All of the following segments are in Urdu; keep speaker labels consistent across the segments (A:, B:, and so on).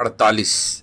A: 48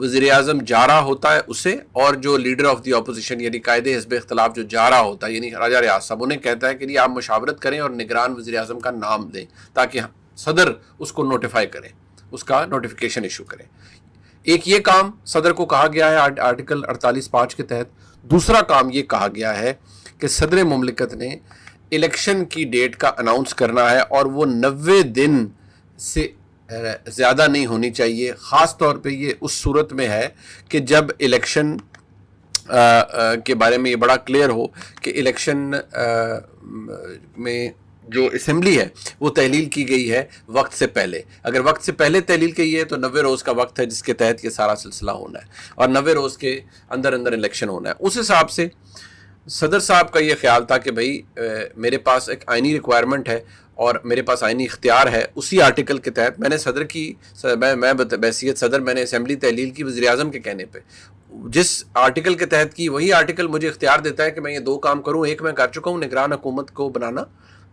A: وزیر اعظم جا رہا ہوتا ہے اسے، اور جو لیڈر آف دی اپوزیشن یعنی قائد حزب اختلاف جو جا رہا ہوتا ہے یعنی راجہ ریاض صاحب، انہیں کہتا ہے کہ جی آپ مشاورت کریں اور نگران وزیر اعظم کا نام دیں تاکہ صدر اس کو نوٹیفائی کریں، اس کا نوٹیفیکیشن ایشو کریں۔ ایک یہ کام صدر کو کہا گیا ہے آرٹیکل 48(5) کے تحت۔ دوسرا کام یہ کہا گیا ہے کہ صدر مملکت نے الیکشن کی ڈیٹ کا اناؤنس کرنا ہے، اور وہ 90 دن سے زیادہ نہیں ہونی چاہیے۔ خاص طور پہ یہ اس صورت میں ہے کہ جب الیکشن کے بارے میں یہ بڑا کلیئر ہو کہ الیکشن میں جو اسمبلی ہے وہ تحلیل کی گئی ہے وقت سے پہلے۔ اگر وقت سے پہلے تحلیل کی ہے تو 90 روز کا وقت ہے جس کے تحت یہ سارا سلسلہ ہونا ہے، اور 90 روز کے اندر الیکشن ہونا ہے۔ اس حساب سے صدر صاحب کا یہ خیال تھا کہ بھائی میرے پاس ایک آئینی ریکوائرمنٹ ہے اور میرے پاس آئینی اختیار ہے، اسی آرٹیکل کے تحت میں نے صدر کی میں بحیثیت صدر میں نے اسمبلی تحلیل کی وزیر اعظم کے کہنے پہ، جس آرٹیکل کے تحت کی وہی آرٹیکل مجھے اختیار دیتا ہے کہ میں یہ 2 کام کروں۔ ایک میں کر چکا ہوں، نگران حکومت کو بنانا،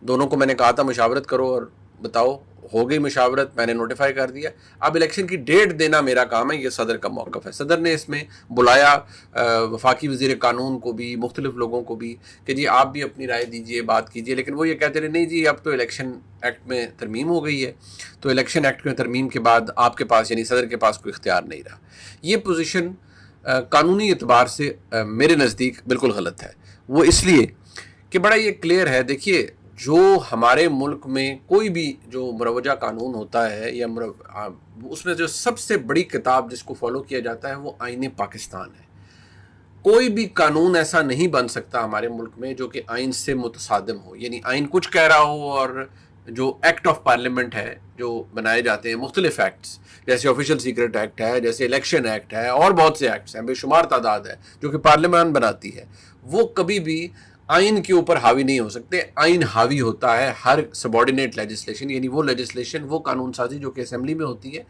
A: دونوں کو میں نے کہا تھا مشاورت کرو اور بتاؤ، ہو گئی مشاورت، میں نے نوٹیفائی کر دیا۔ اب الیکشن کی ڈیٹ دینا میرا کام ہے، یہ صدر کا موقف ہے۔ صدر نے اس میں بلایا وفاقی وزیر قانون کو بھی، مختلف لوگوں کو بھی کہ جی آپ بھی اپنی رائے دیجئے، بات کیجئے، لیکن وہ یہ کہتے رہے نہیں جی اب تو الیکشن ایکٹ میں ترمیم ہو گئی ہے، تو الیکشن ایکٹ میں ترمیم کے بعد آپ کے پاس یعنی صدر کے پاس کوئی اختیار نہیں رہا۔ یہ پوزیشن قانونی اعتبار سے میرے نزدیک بالکل غلط ہے۔ وہ اس لیے کہ بڑا یہ کلیئر ہے، دیکھیے جو ہمارے ملک میں کوئی بھی جو مروجہ قانون ہوتا ہے یا اس میں جو سب سے بڑی کتاب جس کو فالو کیا جاتا ہے وہ آئین پاکستان ہے۔ کوئی بھی قانون ایسا نہیں بن سکتا ہمارے ملک میں جو کہ آئین سے متصادم ہو، یعنی آئین کچھ کہہ رہا ہو اور جو ایکٹ آف پارلیمنٹ ہے جو بنائے جاتے ہیں، مختلف ایکٹس جیسے آفیشیل سیکرٹ ایکٹ ہے، جیسے الیکشن ایکٹ ہے، اور بہت سے ایکٹس ہیں، بے شمار تعداد ہے جو کہ پارلیمان بناتی ہے، وہ کبھی بھی آئین کے اوپر حاوی نہیں ہو سکتے۔ آئین حاوی ہوتا ہے ہر سبارڈینیٹ لیجسلیشن، یعنی وہ لیجسلیشن، وہ قانون سازی جو کہ اسمبلی میں ہوتی ہے،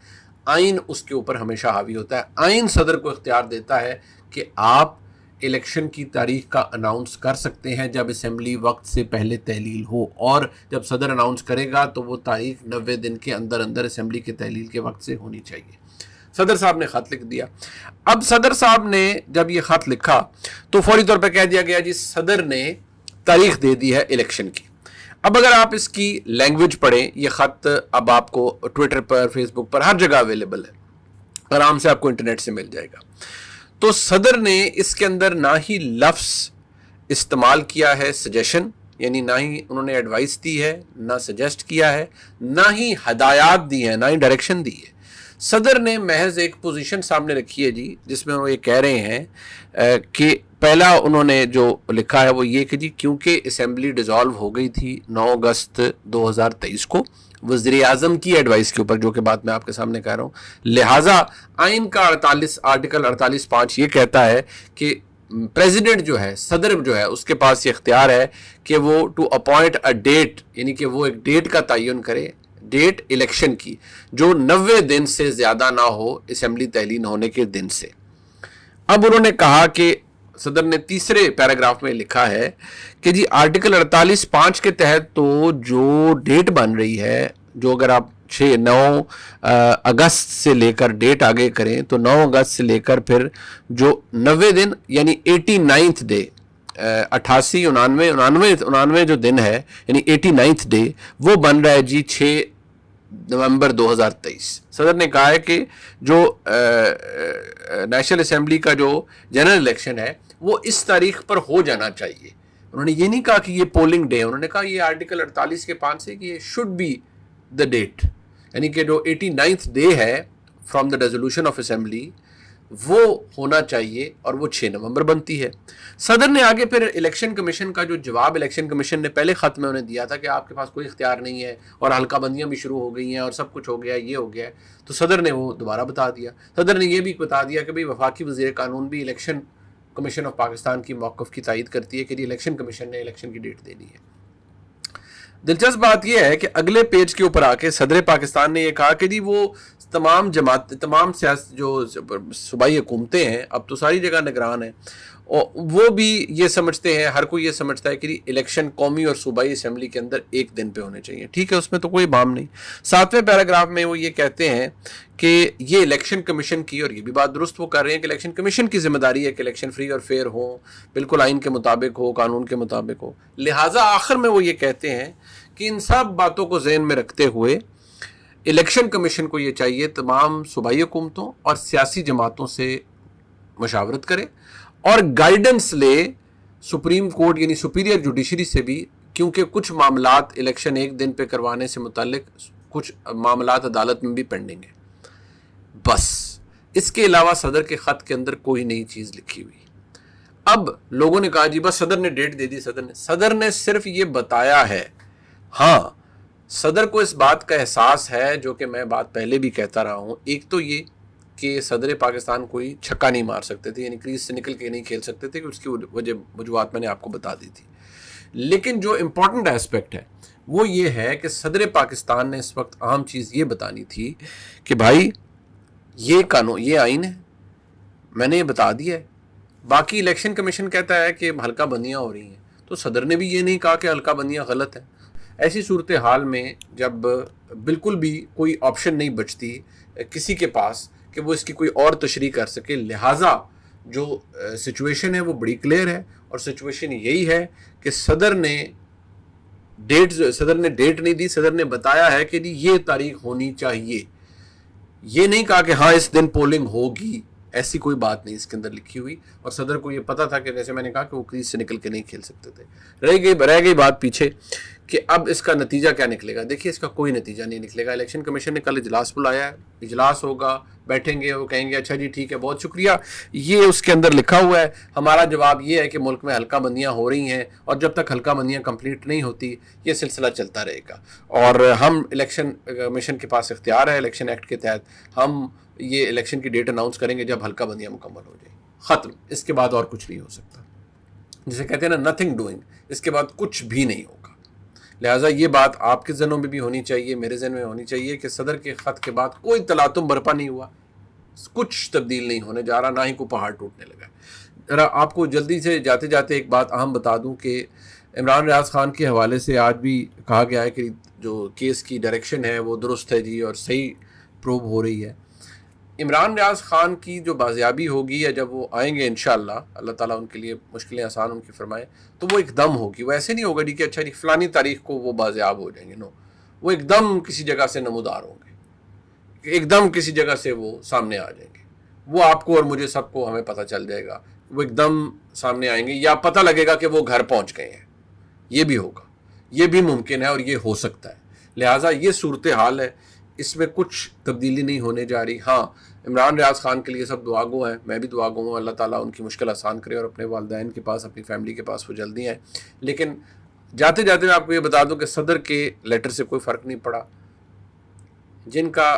A: آئین اس کے اوپر ہمیشہ حاوی ہوتا ہے۔ آئین صدر کو اختیار دیتا ہے کہ آپ الیکشن کی تاریخ کا اناؤنس کر سکتے ہیں جب اسمبلی وقت سے پہلے تحلیل ہو، اور جب صدر اناؤنس کرے گا تو وہ تاریخ 90 دن کے اندر اسمبلی کے تحلیل کے وقت سے ہونی چاہیے۔ صدر صاحب نے خط لکھ دیا۔ اب صدر صاحب نے جب یہ خط لکھا تو فوری طور پہ کہہ دیا گیا جی صدر نے تاریخ دے دی ہے الیکشن کی۔ اب اگر آپ اس کی لینگویج پڑھیں، یہ خط اب آپ کو ٹویٹر پر، فیس بک پر، ہر جگہ اویلیبل ہے، آرام سے آپ کو انٹرنیٹ سے مل جائے گا۔ تو صدر نے اس کے اندر نہ ہی لفظ استعمال کیا ہے سجیشن، یعنی نہ ہی انہوں نے ایڈوائس دی ہے، نہ سجیسٹ کیا ہے، نہ ہی ہدایات دی ہیں، نہ ہی ڈائریکشن دی ہے۔ صدر نے محض ایک پوزیشن سامنے رکھی ہے جی، جس میں وہ یہ کہہ رہے ہیں کہ پہلا انہوں نے جو لکھا ہے وہ یہ کہ جی کیونکہ اسمبلی ڈیزالو ہو گئی تھی 9 اگست 2023 کو وزیر اعظم کی ایڈوائس کے اوپر، جو کہ بات میں آپ کے سامنے کہہ رہا ہوں، لہٰذا آئین کا آرٹیکل 48(5) یہ کہتا ہے کہ پریزیڈنٹ جو ہے، صدر جو ہے، اس کے پاس یہ اختیار ہے کہ وہ ٹو اپوائنٹ اے ڈیٹ، یعنی کہ وہ ایک ڈیٹ کا تعین کرے، ڈیٹ الیکشن کی، جو 90 دن سے زیادہ نہ ہو اسمبلی تحلیل ہونے کے دن سے۔ اب انہوں نے کہا کہ صدر نے تیسرے پیراگراف میں لکھا ہے کہ جی آرٹیکل 48(5) کے تحت تو جو ڈیٹ بن رہی ہے، جو اگر آپ 9 اگست سے لے کر ڈیٹ آگے کریں تو 9 اگست سے لے کر پھر جو 90 دن یعنی 89th ڈے، 88 99 جو دن ہے یعنی 89th ڈے، وہ بن رہا ہے جی 6 نومبر 2023۔ صدر نے کہا ہے کہ جو نیشنل اسمبلی کا جو جنرل الیکشن ہے وہ اس تاریخ پر ہو جانا چاہیے۔ انہوں نے یہ نہیں کہا کہ یہ پولنگ ڈے، انہوں نے کہا یہ آرٹیکل 48 کے 5 سے کہ یہ شوڈ بی دا ڈیٹ، یعنی کہ جو 89th ڈے ہے from the resolution of assembly وہ ہونا چاہیے، اور وہ 6 نومبر بنتی ہے۔ صدر نے آگے پھر الیکشن کمیشن کا جو جواب الیکشن کمیشن نے پہلے خط میں انہیں دیا تھا کہ آپ کے پاس کوئی اختیار نہیں ہے اور حلقہ بندیاں بھی شروع ہو گئی ہیں اور سب کچھ ہو گیا، یہ ہو گیا ہے، تو صدر نے وہ دوبارہ بتا دیا۔ صدر نے یہ بھی بتا دیا کہ بھئی وفاقی وزیر قانون بھی الیکشن کمیشن آف پاکستان کی موقف کی تائید کرتی ہے کہ الیکشن کمیشن نے الیکشن کی ڈیٹ دینی ہے۔ دلچسپ بات یہ ہے کہ اگلے پیج کے اوپر آ کے صدر پاکستان نے یہ کہا کہ جی وہ تمام تمام جو صوبائی حکومتیں ہیں اب تو ساری جگہ نگران ہیں، اور وہ بھی یہ سمجھتے ہیں، ہر کوئی یہ سمجھتا ہے کہ الیکشن قومی اور صوبائی اسمبلی کے اندر ایک دن پہ ہونے چاہیے. ٹھیک ہے، اس میں تو کوئی بام نہیں. 7ویں پیراگراف میں وہ یہ کہتے ہیں کہ یہ الیکشن کمیشن کی، اور یہ بھی بات درست وہ کر رہے ہیں کہ الیکشن کمیشن کی ذمہ داری ہے کہ الیکشن فری اور فیئر ہو، بالکل آئین کے مطابق ہو، قانون کے مطابق ہو. لہٰذا آخر میں وہ یہ کہتے ہیں کہ ان سب باتوں کو ذہن میں رکھتے ہوئے الیکشن کمیشن کو یہ چاہیے تمام صوبائی حکومتوں اور سیاسی جماعتوں سے مشاورت کرے اور گائیڈنس لے سپریم کورٹ یعنی سپیریئر جوڈیشری سے بھی، کیونکہ کچھ معاملات الیکشن ایک دن پہ کروانے سے متعلق کچھ معاملات عدالت میں بھی پینڈنگ ہیں. بس اس کے علاوہ صدر کے خط کے اندر کوئی نئی چیز لکھی ہوئی. اب لوگوں نے کہا جی بس صدر نے ڈیٹ دے دی. صدر نے صرف یہ بتایا ہے. ہاں، صدر کو اس بات کا احساس ہے، جو کہ میں بات پہلے بھی کہتا رہا ہوں. ایک تو یہ کہ صدر پاکستان کوئی چھکا نہیں مار سکتے تھے، یعنی کریز سے نکل کے نہیں کھیل سکتے تھے، کہ اس کی وجوہات میں نے آپ کو بتا دی تھی. لیکن جو امپورٹنٹ ایسپیکٹ ہے وہ یہ ہے کہ صدر پاکستان نے اس وقت اہم چیز یہ بتانی تھی کہ بھائی یہ قانون، یہ آئین ہے، میں نے یہ بتا دیا ہے. باقی الیکشن کمیشن کہتا ہے کہ حلقہ بندیاں ہو رہی ہیں، تو صدر نے بھی یہ نہیں کہا کہ حلقہ بندیاں غلط ہیں. ایسی صورتحال میں جب بالکل بھی کوئی آپشن نہیں بچتی کسی کے پاس کہ وہ اس کی کوئی اور تشریح کر سکے، لہٰذا جو سچویشن ہے وہ بڑی کلیئر ہے. اور سچویشن یہی ہے کہ صدر نے ڈیٹ نہیں دی. صدر نے بتایا ہے کہ یہ تاریخ ہونی چاہیے. یہ نہیں کہا کہ ہاں اس دن پولنگ ہوگی، ایسی کوئی بات نہیں اس کے اندر لکھی ہوئی. اور صدر کو یہ پتا تھا کہ جیسے میں نے کہا کہ وہ کریز سے نکل کے نہیں کھیل سکتے تھے. رہ گئی بات پیچھے کہ اب اس کا نتیجہ کیا نکلے گا. دیکھیے اس کا کوئی نتیجہ نہیں نکلے گا. الیکشن کمیشن نے کل اجلاس بلایا ہے، اجلاس ہوگا، بیٹھیں گے، وہ کہیں گے اچھا جی ٹھیک ہے بہت شکریہ، یہ اس کے اندر لکھا ہوا ہے. ہمارا جواب یہ ہے کہ ملک میں حلقہ بندیاں ہو رہی ہیں، اور جب تک حلقہ بندیاں کمپلیٹ نہیں ہوتی یہ سلسلہ چلتا رہے گا. اور ہم الیکشن کمیشن کے پاس اختیار ہے، الیکشن ایکٹ کے تحت ہم یہ الیکشن کی ڈیٹ اناؤنس کریں گے جب حلقہ بندیاں مکمل ہو جائیں. ختم. اس کے بعد اور کچھ نہیں ہو سکتا. جسے کہتے ہیں نا نتھنگ ڈوئنگ، اس کے بعد کچھ بھی نہیں ہوگا. لہٰذا یہ بات آپ کے ذہنوں میں بھی ہونی چاہیے، میرے ذہن میں ہونی چاہیے کہ صدر کے خط کے بعد کوئی تلاطم برپا نہیں ہوا، کچھ تبدیل نہیں ہونے جا رہا، نہ ہی کوئی پہاڑ ٹوٹنے لگا. ذرا آپ کو جلدی سے جاتے جاتے ایک بات اہم بتا دوں کہ عمران ریاض خان کے حوالے سے آج بھی کہا گیا ہے کہ جو کیس کی ڈائریکشن ہے وہ درست ہے جی، اور صحیح پروو ہو رہی ہے. عمران ریاض خان کی جو بازیابی ہوگی، یا جب وہ آئیں گے انشاءاللہ، اللہ تعالیٰ ان کے لیے مشکلیں آسان ان کی فرمائے، تو وہ ایک دم ہوگی. وہ ایسے نہیں ہوگا جی کہ اچھا جی فلانی تاریخ کو وہ بازیاب ہو جائیں گے. نو، وہ ایک دم کسی جگہ سے نمودار ہوں گے، ایک دم کسی جگہ سے وہ سامنے آ جائیں گے. وہ آپ کو اور مجھے سب کو ہمیں پتہ چل جائے گا، وہ ایک دم سامنے آئیں گے، یا پتہ لگے گا کہ وہ گھر پہنچ گئے ہیں. یہ بھی ہوگا، یہ بھی ممکن ہے اور یہ ہو سکتا ہے. لہٰذا یہ صورتحال ہے، اس میں کچھ تبدیلی نہیں ہونے جا رہی. ہاں، عمران ریاض خان کے لیے سب دعا گو ہیں، میں بھی دعا گو ہوں، اللہ تعالیٰ ان کی مشکل آسان کرے اور اپنے والدین کے پاس، اپنی فیملی کے پاس وہ جلدی آئیں. لیکن جاتے جاتے میں آپ کو یہ بتا دوں کہ صدر کے لیٹر سے کوئی فرق نہیں پڑا. جن کا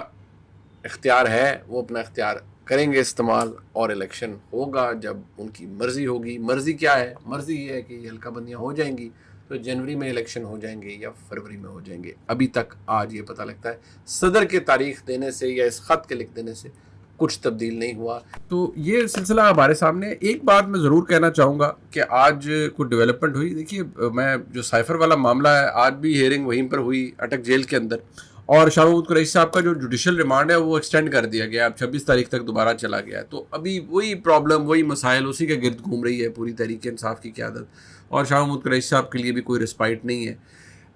A: اختیار ہے وہ اپنا اختیار کریں گے استعمال، اور الیکشن ہوگا جب ان کی مرضی ہوگی. مرضی کیا ہے؟ مرضی یہ ہے کہ یہ حلقہ بندیاں ہو جائیں گی تو جنوری میں الیکشن ہو جائیں گے یا فروری میں ہو جائیں گے. ابھی تک آج یہ پتہ لگتا ہے صدر کے تاریخ دینے سے یا اس خط کے لکھ دینے سے کچھ تبدیل نہیں ہوا. تو یہ سلسلہ ہمارے سامنے. ایک بات میں ضرور کہنا چاہوں گا کہ آج کوئی ڈیولپمنٹ ہوئی. دیکھیے میں جو سائفر والا معاملہ ہے، آج بھی ہیئرنگ وہیں پر ہوئی اٹک جیل کے اندر، اور شاہ محمود قریشی صاحب کا جو جوڈیشل ریمانڈ ہے وہ ایکسٹینڈ کر دیا گیا، اب 26 تاریخ تک دوبارہ چلا گیا ہے. تو ابھی وہی پرابلم، وہی مسائل اسی کے گرد گھوم رہی ہے پوری تحریک انصاف کی قیادت، اور شاہ محمود قریشی صاحب کے لیے بھی کوئی رسپائٹ نہیں ہے.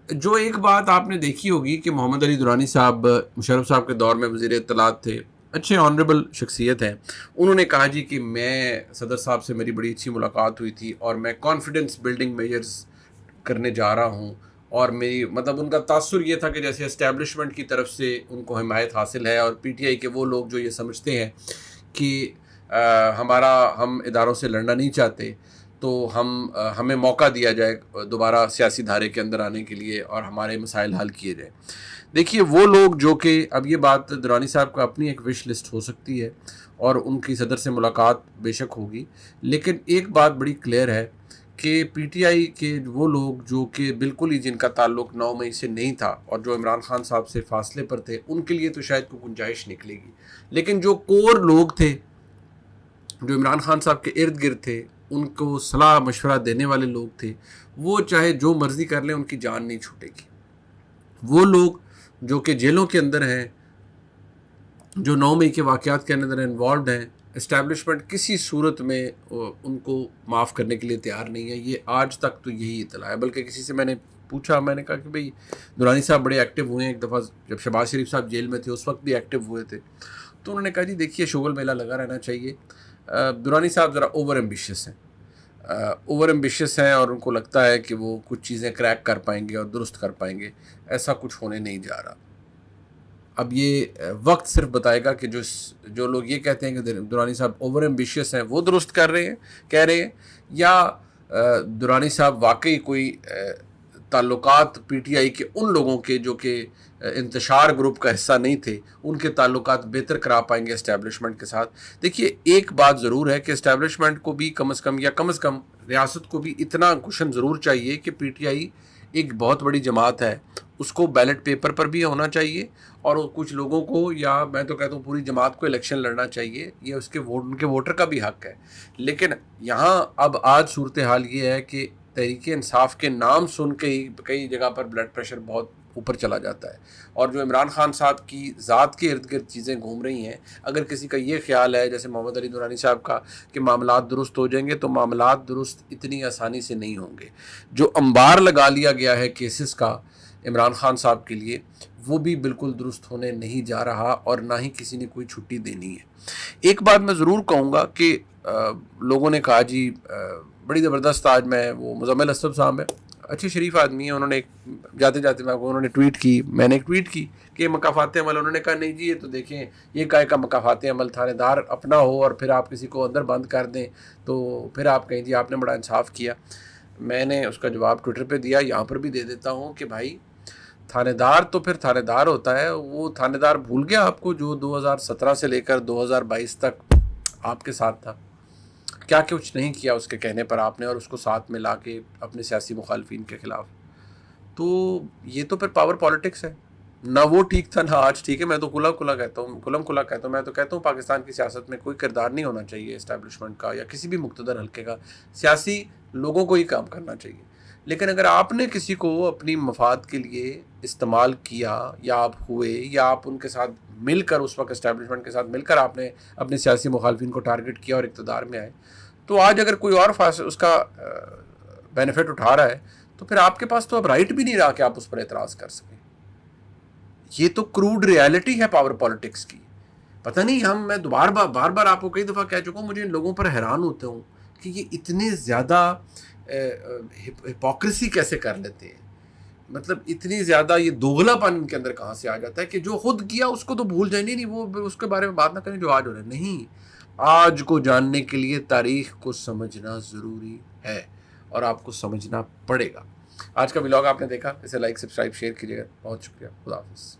A: جو ایک بات آپ نے دیکھی ہوگی کہ محمد علی درانی صاحب مشرف صاحب کے دور میں وزیر اطلاعات تھے، اچھے آنریبل شخصیت ہیں. انہوں نے کہا جی کہ میں صدر صاحب سے میری بڑی اچھی ملاقات ہوئی تھی اور میں کانفیڈنس بلڈنگ میجرز کرنے جا رہا ہوں، اور میری مطلب ان کا تاثر یہ تھا کہ جیسے اسٹیبلشمنٹ کی طرف سے ان کو حمایت حاصل ہے، اور پی ٹی آئی کے وہ لوگ جو یہ سمجھتے ہیں کہ ہم اداروں سے لڑنا نہیں چاہتے، تو ہمیں موقع دیا جائے دوبارہ سیاسی دھارے کے اندر آنے کے لیے اور ہمارے مسائل حل کیے جائیں. دیکھیے وہ لوگ جو کہ اب یہ بات درانی صاحب کا اپنی ایک وش لسٹ ہو سکتی ہے اور ان کی صدر سے ملاقات بے شک ہوگی، لیکن ایک بات بڑی کلیئر ہے کہ پی ٹی آئی کے وہ لوگ جو کہ بالکل ہی جن کا تعلق 9 مئی سے نہیں تھا اور جو عمران خان صاحب سے فاصلے پر تھے، ان کے لیے تو شاید کوئی گنجائش نکلے گی، لیکن جو کور لوگ تھے جو عمران خان صاحب کے ارد گرد تھے، ان کو صلاح مشورہ دینے والے لوگ تھے، وہ چاہے جو مرضی کر لیں ان کی جان نہیں چھوٹے گی۔ وہ لوگ جو کہ جیلوں کے اندر ہیں، جو 9 مئی کے واقعات کے اندر انوالوڈ ہیں، اسٹیبلشمنٹ کسی صورت میں ان کو معاف کرنے کے لیے تیار نہیں ہے۔ یہ آج تک تو یہی اطلاع ہے، بلکہ کسی سے میں نے پوچھا، میں نے کہا کہ بھئی درانی صاحب بڑے ایکٹیو ہوئے ہیں، ایک دفعہ جب شہباز شریف صاحب جیل میں تھے اس وقت بھی ایکٹیو ہوئے تھے، تو انہوں نے کہا جی دیکھیے شغل میلہ لگا رہنا چاہیے۔ درانی صاحب ذرا اوور ایمبیشیس ہیں اور ان کو لگتا ہے کہ وہ کچھ چیزیں کریک کر پائیں گے اور درست کر پائیں گے، ایسا کچھ ہونے نہیں جا رہا۔ اب یہ وقت صرف بتائے گا کہ جو لوگ یہ کہتے ہیں کہ درانی صاحب اوور ایمبیشیس ہیں وہ درست کہہ رہے ہیں، یا درانی صاحب واقعی کوئی تعلقات پی ٹی آئی کے ان لوگوں کے جو کہ انتشار گروپ کا حصہ نہیں تھے، ان کے تعلقات بہتر کرا پائیں گے اسٹیبلشمنٹ کے ساتھ۔ دیکھیے ایک بات ضرور ہے کہ اسٹیبلشمنٹ کو بھی کم از کم ریاست کو بھی اتنا کوشن ضرور چاہیے کہ پی ٹی آئی ایک بہت بڑی جماعت ہے، اس کو بیلٹ پیپر پر بھی ہونا چاہیے، اور کچھ لوگوں کو، یا میں تو کہتا ہوں پوری جماعت کو الیکشن لڑنا چاہیے، یہ ان کے ووٹر کا بھی حق ہے۔ لیکن یہاں اب آج صورتحال یہ ہے کہ تحریک انصاف کے نام سن کے ہی کئی جگہ پر بلڈ پریشر بہت اوپر چلا جاتا ہے، اور جو عمران خان صاحب کی ذات کے ارد گرد چیزیں گھوم رہی ہیں، اگر کسی کا یہ خیال ہے جیسے محمد علی درانی صاحب کا کہ معاملات درست ہو جائیں گے، تو معاملات درست اتنی آسانی سے نہیں ہوں گے۔ جو انبار لگا لیا گیا ہے کیسز کا عمران خان صاحب کے لیے، وہ بھی بالکل درست ہونے نہیں جا رہا، اور نہ ہی کسی نے کوئی چھٹی دینی ہے۔ ایک بات میں ضرور کہوں گا کہ لوگوں نے کہا جی بڑی زبردست، آج میں وہ مزمل اسد صاحب ہیں، اچھے شریف آدمی ہیں، انہوں نے جاتے انہوں نے ٹویٹ کی، میں نے ایک ٹویٹ کی کہ مکافات عمل، انہوں نے کہا نہیں جی یہ تو دیکھیں یہ کائے کا مکافات عمل، تھانے دار اپنا ہو اور پھر آپ کسی کو اندر بند کر دیں تو پھر آپ کہیں جی آپ نے بڑا انصاف کیا۔ میں نے اس کا جواب ٹویٹر پہ دیا، یہاں پر بھی دے دیتا ہوں کہ بھائی تھانے دار تو پھر تھانے دار ہوتا ہے، وہ تھانے دار بھول گیا آپ کو جو 2017 سے لے کر 2022 تک آپ کے ساتھ تھا؟ کیا کچھ نہیں کیا اس کے کہنے پر آپ نے، اور اس کو ساتھ میں لا کے اپنے سیاسی مخالفین کے خلاف۔ تو یہ تو پھر پاور پالیٹکس ہے، نہ وہ ٹھیک تھا نہ آج ٹھیک ہے۔ میں تو کھلا کہتا ہوں، میں تو کہتا ہوں پاکستان کی سیاست میں کوئی کردار نہیں ہونا چاہیے اسٹیبلشمنٹ کا یا کسی بھی مقتدر حلقے کا، سیاسی لوگوں کو ہی کام کرنا چاہیے۔ لیکن اگر آپ نے کسی کو اپنی مفاد کے لیے استعمال کیا، یا آپ ہوئے، یا آپ ان کے ساتھ مل کر اس وقت اسٹیبلشمنٹ کے ساتھ مل کر آپ نے اپنے سیاسی مخالفین کو ٹارگٹ کیا اور اقتدار میں آئے، تو آج اگر کوئی اور اس کا بینیفٹ اٹھا رہا ہے تو پھر آپ کے پاس تو اب رائٹ بھی نہیں رہا کہ آپ اس پر اعتراض کر سکیں۔ یہ تو کروڈ ریالٹی ہے پاور پالیٹکس کی۔ پتہ نہیں میں بار بار آپ کو کئی دفعہ کہہ چکا ہوں، مجھے ان لوگوں پر حیران ہوتا ہوں کہ یہ اتنے زیادہ ہپوکریسی کیسے کر لیتے ہیں، مطلب اتنی زیادہ یہ دوغلا پن ان کے اندر کہاں سے آ جاتا ہے کہ جو خود کیا اس کو تو بھول جائیں، نہیں وہ اس کے بارے میں بات نہ کریں جو آج ہو رہا ہے۔ نہیں، آج کو جاننے کے لیے تاریخ کو سمجھنا ضروری ہے، اور آپ کو سمجھنا پڑے گا۔ آج کا ولاگ آپ نے دیکھا، اسے لائک، سبسکرائب، شیئر کیجیے گا۔ بہت شکریہ، خدا حافظ۔